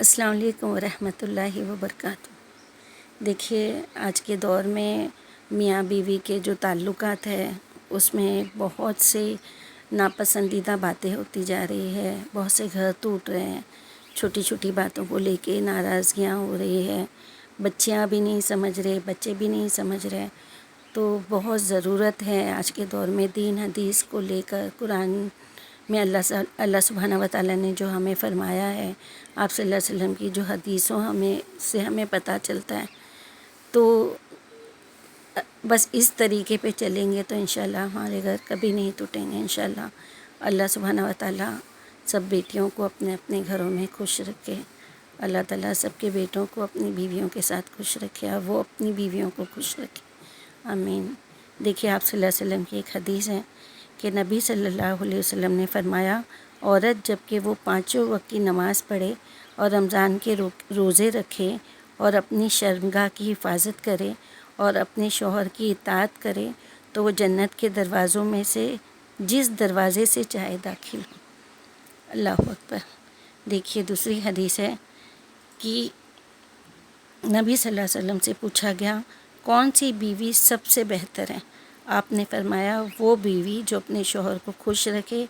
السلام علیکم ورحمۃ اللہ وبرکاتہ۔ دیکھیے آج کے دور میں میاں بیوی کے جو تعلقات ہیں اس میں بہت سے ناپسندیدہ باتیں ہوتی جا رہی ہے، بہت سے گھر ٹوٹ رہے ہیں، چھوٹی چھوٹی باتوں کو لے کے ناراضگیاں ہو رہی ہے، بچیاں بھی نہیں سمجھ رہے، بچے بھی نہیں سمجھ رہے۔ تو بہت ضرورت ہے آج کے دور میں دین حدیث کو لے کر، قرآن میں اللہ سبحانہ و تعالیٰ نے جو ہمیں فرمایا ہے، آپ صلی اللہ علیہ وسلم کی جو حدیثوں ہمیں پتہ چلتا ہے، تو بس اس طریقے پہ چلیں گے تو انشاءاللہ ہمارے گھر کبھی نہیں ٹوٹیں گے انشاءاللہ۔ اللہ سبحانہ و تعالیٰ سب بیٹیوں کو اپنے اپنے گھروں میں خوش رکھے، اللہ تعالیٰ سب کے بیٹوں کو اپنی بیویوں کے ساتھ خوش رکھے اور وہ اپنی بیویوں کو خوش رکھے، آمین۔ دیکھیے آپ صلی اللہ علیہ وسلم کی ایک حدیث ہے کہ نبی صلی اللہ علیہ وسلم نے فرمایا، عورت جب کہ وہ 5 وقت کی نماز پڑھے اور رمضان کے روزے رکھے اور اپنی شرمگاہ کی حفاظت کرے اور اپنے شوہر کی اطاعت کرے تو وہ جنت کے دروازوں میں سے جس دروازے سے چاہے داخل ہو۔ اللہ اکبر۔ دیکھیے دوسری حدیث ہے کہ نبی صلی اللہ علیہ وسلم سے پوچھا گیا کون سی بیوی سب سے بہتر ہے؟ آپ نے فرمایا وہ بیوی جو اپنے شوہر کو خوش رکھے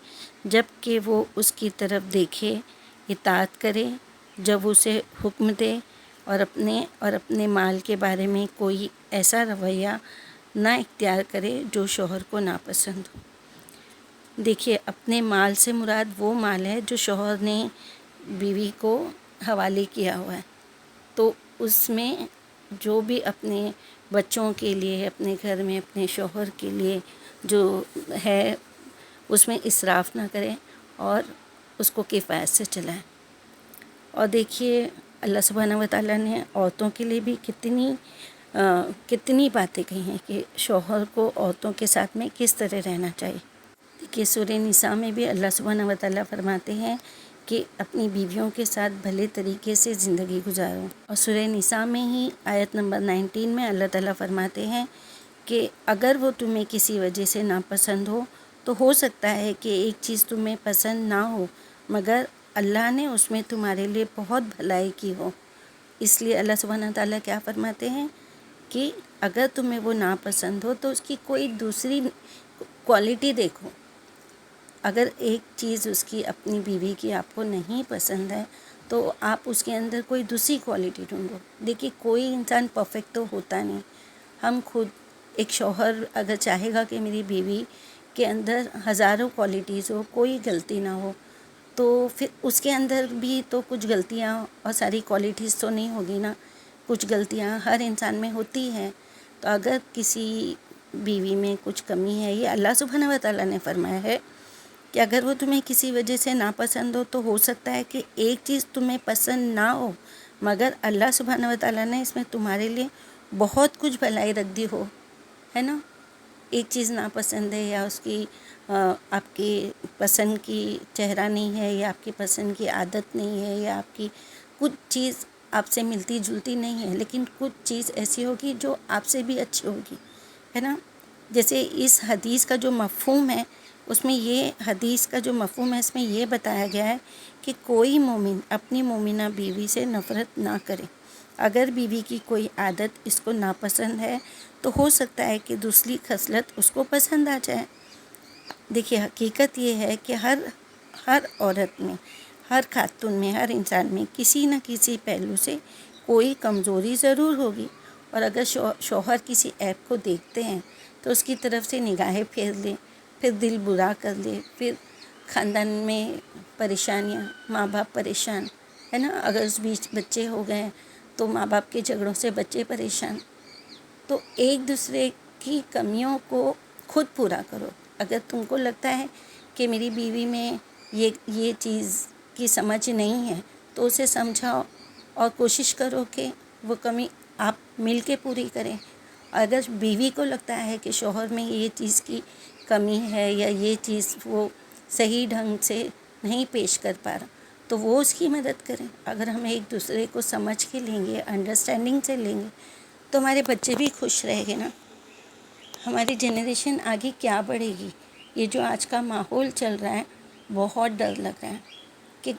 جب کہ وہ اس کی طرف دیکھے، اطاعت کرے جب اسے حکم دے، اور اپنے مال کے بارے میں کوئی ایسا رویہ نہ اختیار کرے جو شوہر کو ناپسند ہو۔ دیکھیے اپنے مال سے مراد وہ مال ہے جو شوہر نے بیوی کو حوالے کیا ہوا ہے، تو اس میں جو بھی اپنے بچوں کے لیے، اپنے گھر میں اپنے شوہر کے لیے جو ہے اس میں اسراف نہ کریں اور اس کو کفایت سے چلائیں۔ اور دیکھیے اللہ سبحانہ و تعالیٰ نے عورتوں کے لیے بھی کتنی باتیں کہی ہیں کہ شوہر کو عورتوں کے ساتھ میں کس طرح رہنا چاہیے۔ دیکھیے سورہ نساء میں بھی اللہ سبحانہ و تعالیٰ فرماتے ہیں کہ اپنی بیویوں کے ساتھ بھلے طریقے سے زندگی گزارو، اور سورہ نساء میں ہی آیت نمبر 19 میں اللہ تعالیٰ فرماتے ہیں کہ اگر وہ تمہیں کسی وجہ سے ناپسند ہو تو ہو سکتا ہے کہ ایک چیز تمہیں پسند نہ ہو مگر اللہ نے اس میں تمہارے لیے بہت بھلائی کی ہو، اس لیے اللہ سبحانہ تعالیٰ کیا فرماتے ہیں کہ اگر تمہیں وہ ناپسند ہو تو اس کی کوئی دوسری کوالٹی دیکھو۔ اگر ایک چیز اس کی اپنی بیوی کی آپ کو نہیں پسند ہے تو آپ اس کے اندر کوئی دوسری کوالٹی ڈھونڈو۔ دیکھیے کوئی انسان پرفیکٹ تو ہوتا نہیں، ہم خود ایک شوہر اگر چاہے گا کہ میری بیوی کے اندر ہزاروں کوالٹیز ہو، کوئی غلطی نہ ہو، تو پھر اس کے اندر بھی تو کچھ غلطیاں اور ساری کوالٹیز تو نہیں ہوگی نا، کچھ غلطیاں ہر انسان میں ہوتی ہیں۔ تو اگر کسی بیوی میں کچھ کمی ہے، یہ اللہ سبحانہ و تعالیٰ نے فرمایا ہے کہ اگر وہ تمہیں کسی وجہ سے ناپسند ہو تو ہو سکتا ہے کہ ایک چیز تمہیں پسند نہ ہو مگر اللہ سبحانہ و تعالیٰ نے اس میں تمہارے لیے بہت کچھ بھلائی رکھ دی ہو، ہے نا۔ ایک چیز ناپسند ہے یا اس کی آپ کی پسند کی چہرہ نہیں ہے یا آپ کی پسند کی عادت نہیں ہے یا آپ کی کچھ چیز آپ سے ملتی جلتی نہیں ہے، لیکن کچھ چیز ایسی ہوگی جو آپ سے بھی اچھی ہوگی، ہے نا۔ جیسے اس حدیث کا جو مفہوم ہے اس میں اس میں یہ بتایا گیا ہے کہ کوئی مومن اپنی مومنہ بیوی سے نفرت نہ کرے۔ اگر بیوی کی کوئی عادت اس کو ناپسند ہے تو ہو سکتا ہے کہ دوسری خصلت اس کو پسند آ جائے۔ دیکھیے حقیقت یہ ہے کہ ہر عورت میں، ہر خاتون میں، ہر انسان میں کسی نہ کسی پہلو سے کوئی کمزوری ضرور ہوگی، اور اگر شوہر کسی عیب کو دیکھتے ہیں تو اس کی طرف سے نگاہیں پھیر لیں، پھر دل برا کر لے، پھر خاندان میں پریشانیاں، ماں باپ پریشان، ہے نا۔ اگر اس بیچ بچے ہو گئے تو ماں باپ کے جھگڑوں سے بچے پریشان۔ تو ایک دوسرے کی کمیوں کو خود پورا کرو۔ اگر تم کو لگتا ہے کہ میری بیوی میں یہ چیز کی سمجھ نہیں ہے تو اسے سمجھاؤ اور کوشش کرو کہ وہ کمی آپ مل کے پوری کریں۔ اگر بیوی کو لگتا ہے کہ شوہر میں یہ چیز کی کمی ہے یا یہ چیز وہ صحیح ڈھنگ سے نہیں پیش کر پا رہا تو وہ اس کی مدد کریں۔ اگر ہم ایک دوسرے کو سمجھ کے لیں گے، انڈرسٹینڈنگ سے لیں گے تو ہمارے بچے بھی خوش رہیں گے نا۔ ہماری جنریشن آگے کیا بڑھے گی؟ یہ جو آج کا ماحول چل رہا ہے بہت ڈر لگ رہا ہے کہ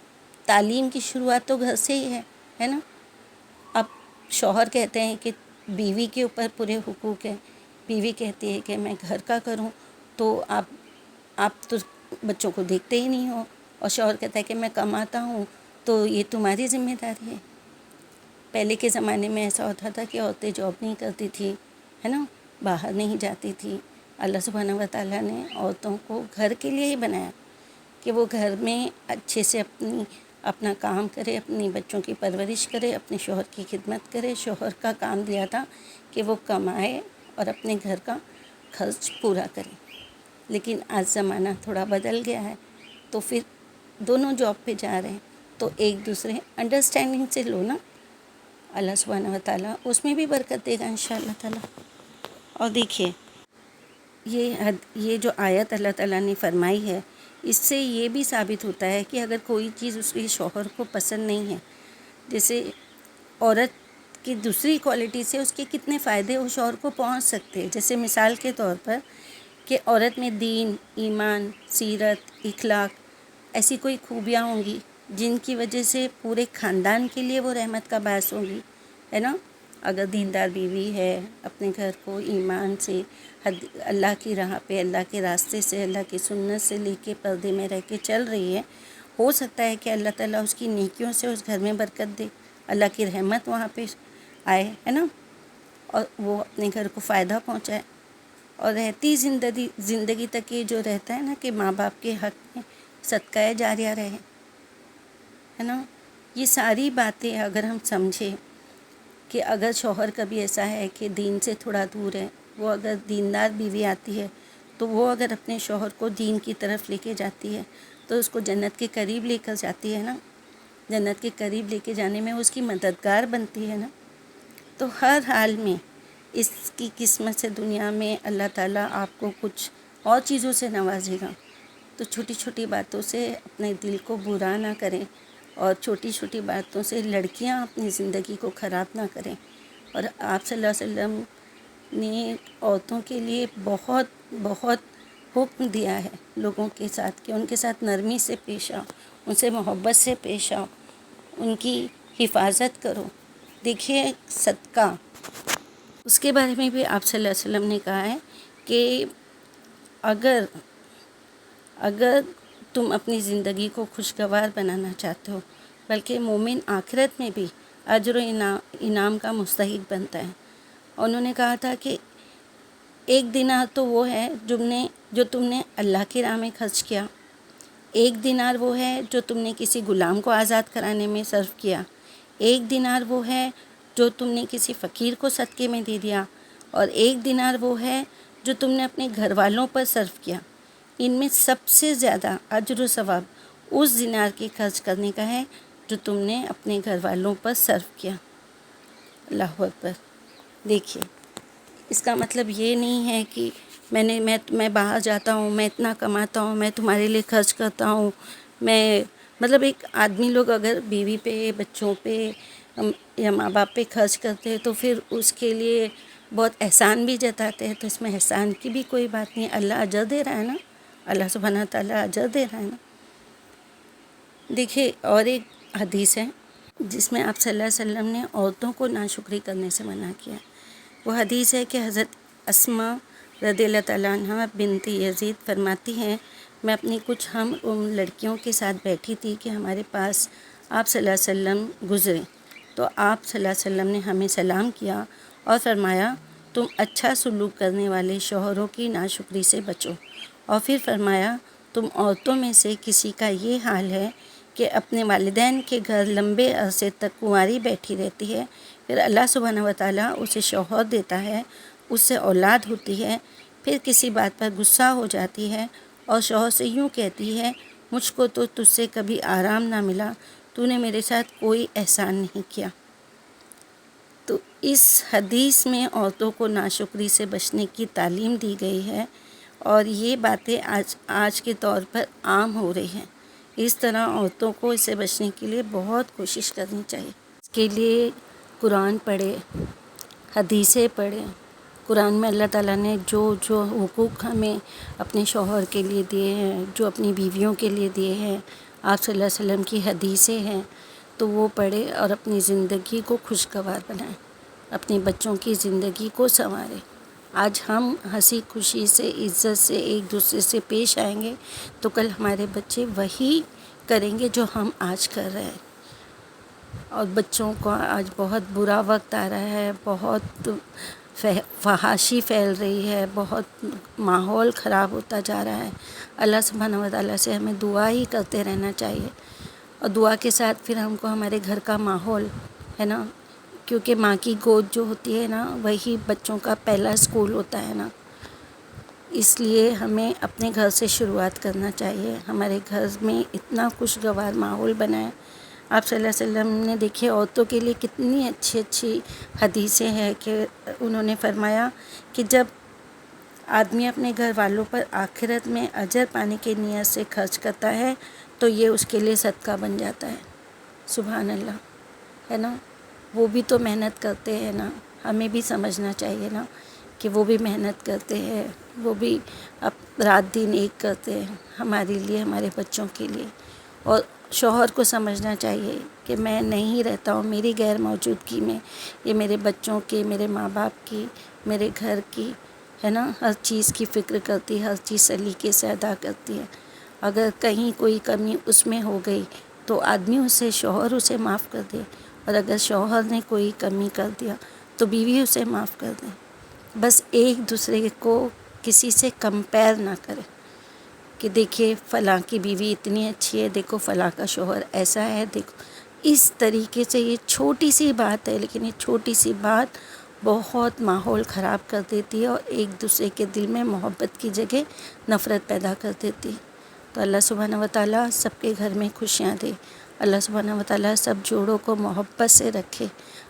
تعلیم کی شروعات تو گھر سے ہی ہے نا. اب شوہر کہتے ہیں کہ بیوی کے اوپر پورے حقوق ہیں، بیوی کہتی ہے کہ میں گھر کا کروں، تو آپ تو بچوں کو دیکھتے ہی نہیں ہو، اور شوہر کہتا ہے کہ میں کماتا ہوں تو یہ تمہاری ذمہ داری ہے. پہلے کے زمانے میں ایسا ہوتا تھا کہ عورتیں جاب نہیں کرتی تھی، ہے نا، باہر نہیں جاتی تھی. اللہ سبحانہ و تعالیٰ نے عورتوں کو گھر کے لیے ہی بنایا کہ وہ گھر میں اچھے سے اپنا کام کرے، اپنی بچوں کی پرورش کرے، اپنے شوہر کی خدمت کرے. شوہر کا کام دیا تھا کہ وہ کمائے اور اپنے گھر کا خرچ پورا کرے. لیکن آج زمانہ تھوڑا بدل گیا ہے، تو پھر دونوں جاب پہ جا رہے ہیں، تو ایک دوسرے انڈرسٹینڈنگ سے لو نا. اللہ سبحانہ و تعالیٰ اس میں بھی برکت دے گا انشاءاللہ تعالیٰ. اور دیکھیے یہ جو آیت اللہ تعالیٰ نے فرمائی ہے، اس سے یہ بھی ثابت ہوتا ہے کہ اگر کوئی چیز اس کے شوہر کو پسند نہیں ہے، جیسے عورت کی دوسری کوالٹی سے اس کے کتنے فائدے اس شوہر کو پہنچ سکتے ہیں. جیسے مثال کے طور پر کہ عورت میں دین، ایمان، سیرت، اخلاق ایسی کوئی خوبیاں ہوں گی جن کی وجہ سے پورے خاندان کے لیے وہ رحمت کا باعث ہوں گی، ہے نا. اگر دیندار بیوی ہے، اپنے گھر کو ایمان سے، اللہ کی راہ پہ، اللہ کے راستے سے، اللہ کی سنت سے لے کے پردے میں رہ کے چل رہی ہے، ہو سکتا ہے کہ اللہ تعالیٰ اس کی نیکیوں سے اس گھر میں برکت دے، اللہ کی رحمت وہاں پہ آئے، ہے نا، اور وہ اپنے گھر کو فائدہ پہنچائے. اور رہتی زندگی تک یہ جو رہتا ہے نا کہ ماں باپ کے حق میں صدقہ جاریہ رہے، ہے نا. یہ ساری باتیں اگر ہم سمجھیں کہ اگر شوہر کبھی ایسا ہے کہ دین سے تھوڑا دور ہے، وہ اگر دیندار بیوی آتی ہے تو وہ اگر اپنے شوہر کو دین کی طرف لے کے جاتی ہے تو اس کو جنت کے قریب لے کر جاتی ہے نا. جنت کے قریب لے کے جانے میں اس کی مددگار بنتی ہے نا. تو ہر حال میں اس کی قسمت سے دنیا میں اللہ تعالیٰ آپ کو کچھ اور چیزوں سے نوازے گا. تو چھوٹی چھوٹی باتوں سے اپنے دل کو برا نہ کریں، اور چھوٹی چھوٹی باتوں سے لڑکیاں اپنی زندگی کو خراب نہ کریں. اور آپ صلی اللہ علیہ وسلم نے عورتوں کے لیے بہت بہت حکم دیا ہے لوگوں کے ساتھ کہ ان کے ساتھ نرمی سے پیش آؤ، ان سے محبت سے پیش آؤ، ان کی حفاظت کرو. دیکھیے صدقہ، اس کے بارے میں بھی آپ صلی اللہ علیہ وسلم نے کہا ہے کہ اگر تم اپنی زندگی کو خوشگوار بنانا چاہتے ہو، بلکہ مومن آخرت میں بھی اجر و انعام کا مستحق بنتا ہے. انہوں نے کہا تھا کہ ایک دینار تو وہ ہے جو تم نے اللہ کی راہ میں خرچ کیا، ایک دینار وہ ہے جو تم نے کسی غلام کو آزاد کرانے میں صرف کیا، ایک دینار وہ ہے جو تم نے کسی فقیر کو صدقے میں دے دیا، اور ایک دینار وہ ہے جو تم نے اپنے گھر والوں پر صرف کیا. ان میں سب سے زیادہ اجر و ثواب اس دینار کے خرچ کرنے کا ہے جو تم نے اپنے گھر والوں پر صرف کیا. اللہ اکبر. دیکھیے اس کا مطلب یہ نہیں ہے کہ میں باہر جاتا ہوں، میں اتنا کماتا ہوں، میں تمہارے لیے خرچ کرتا ہوں. مطلب ایک آدمی لوگ اگر بیوی پہ، بچوں پہ یا ماں باپ پہ خرچ کرتے ہیں تو پھر اس کے لیے بہت احسان بھی جتاتے ہیں. تو اس میں احسان کی بھی کوئی بات نہیں، اللہ اجر دے رہا ہے نا، اللہ سبحانہ تعالیٰ اجر دے رہا ہے نا. دیکھیے اور ایک حدیث ہے جس میں آپ صلی اللہ علیہ وسلم نے عورتوں کو ناشکری کرنے سے منع کیا. وہ حدیث ہے کہ حضرت اسماء رضی اللہ تعالیٰ عنہ بنت یزید فرماتی ہیں، میں اپنی کچھ ہم عمر لڑکیوں کے ساتھ بیٹھی تھی کہ ہمارے پاس آپ صلی اللہ علیہ وسلم گزرے، تو آپ صلی اللہ علیہ وسلم نے ہمیں سلام کیا اور فرمایا تم اچھا سلوک کرنے والے شوہروں کی ناشکری سے بچو. اور پھر فرمایا تم عورتوں میں سے کسی کا یہ حال ہے کہ اپنے والدین کے گھر لمبے عرصے تک کنواری بیٹھی رہتی ہے، پھر اللہ سبحانہ و تعالیٰ اسے شوہر دیتا ہے، اس سے اولاد ہوتی ہے، پھر کسی بات پر غصہ ہو جاتی ہے اور شوہر سے یوں کہتی ہے مجھ کو تو تجھ سے کبھی آرام نہ ملا، تو نے میرے ساتھ کوئی احسان نہیں کیا. تو اس حدیث میں عورتوں کو ناشکری سے بچنے کی تعلیم دی گئی ہے، اور یہ باتیں آج کے طور پر عام ہو رہی ہیں. اس طرح عورتوں کو اس سے بچنے کے لیے بہت کوشش کرنی چاہیے. اس کے لیے قرآن پڑھے، حدیثیں پڑھے. قرآن میں اللہ تعالیٰ نے جو حقوق ہمیں اپنے شوہر کے لیے دیے ہیں، جو اپنی بیویوں کے لیے دیے ہیں، آپ صلی اللہ علیہ وسلم کی حدیثیں ہیں تو وہ پڑھے اور اپنی زندگی کو خوشگوار بنائیں، اپنے بچوں کی زندگی کو سنواریں۔ آج ہم ہنسی خوشی سے عزت سے ایک دوسرے سے پیش آئیں گے تو کل ہمارے بچے وہی کریں گے جو ہم آج کر رہے ہیں۔ اور بچوں کو آج بہت برا وقت آ رہا ہے، بہت فحاشی پھیل رہی ہے، بہت ماحول خراب ہوتا جا رہا ہے۔ اللہ سبحانہ و تعالیٰ سے ہمیں دعا ہی کرتے رہنا چاہیے، اور دعا کے ساتھ پھر ہم کو ہمارے گھر کا ماحول ہے نا، کیونکہ ماں کی گود جو ہوتی ہے نا وہی بچوں کا پہلا اسکول ہوتا ہے نا، اس لیے ہمیں اپنے گھر سے شروعات کرنا چاہیے۔ ہمارے گھر میں اتنا خوشگوار ماحول بنائیں۔ آپ صلی اللہ علیہ وسلم نے دیکھے عورتوں کے لیے کتنی اچھی اچھی حدیثیں ہیں کہ انہوں نے فرمایا کہ جب آدمی اپنے گھر والوں پر آخرت میں اجر پانے کی نیت سے خرچ کرتا ہے تو یہ اس کے لیے صدقہ بن جاتا ہے۔ سبحان اللہ، ہے نا، وہ بھی تو محنت کرتے ہیں نا، ہمیں بھی سمجھنا چاہیے نا کہ وہ بھی محنت کرتے ہیں، وہ بھی اب رات دن ایک کرتے ہیں ہمارے لیے، ہمارے بچوں کے لیے۔ اور شوہر کو سمجھنا چاہیے کہ میں نہیں رہتا ہوں، میری غیر موجودگی میں یہ میرے بچوں کی، میرے ماں باپ کی، میرے گھر کی ہے نا، ہر چیز کی فکر کرتی ہے، ہر چیز سلیقے سے ادا کرتی ہے۔ اگر کہیں کوئی کمی اس میں ہو گئی تو آدمی اسے، شوہر اسے معاف کر دے، اور اگر شوہر نے کوئی کمی کر دیا تو بیوی اسے معاف کر دے۔ بس ایک دوسرے کو کسی سے کمپیئر نہ کرے کہ دیکھیے فلاں کی بیوی اتنی اچھی ہے، دیکھو فلاں کا شوہر ایسا ہے، دیکھو اس طریقے سے۔ یہ چھوٹی سی بات ہے لیکن یہ چھوٹی سی بات بہت ماحول خراب کر دیتی ہے، اور ایک دوسرے کے دل میں محبت کی جگہ نفرت پیدا کر دیتی ہے۔ تو اللہ سبحانہ و تعالیٰ سب کے گھر میں خوشیاں دے، اللہ سبحانہ و تعالیٰ سب جوڑوں کو محبت سے رکھے،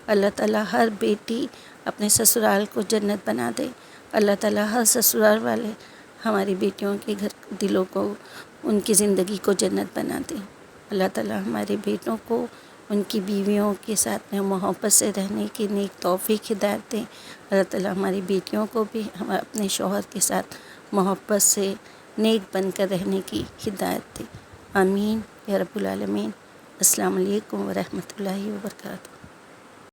اللہ تعالیٰ ہر بیٹی اپنے سسرال کو جنت بنا دے، اللہ تعالیٰ ہر سسرال والے ہماری بیٹیوں کے گھر دلوں کو، ان کی زندگی کو جنت بنا دے۔ اللہ تعالیٰ ہمارے بیٹوں کو ان کی بیویوں کے ساتھ میں محبت سے رہنے کی نیک توفیق ہدایت دیں۔ اللہ تعالیٰ ہماری بیٹیوں کو بھی ہم اپنے شوہر کے ساتھ محبت سے نیک بن کر رہنے کی ہدایت دیں۔ آمین یا رب العالمین۔ السلام علیکم ورحمۃ اللہ وبرکاتہ۔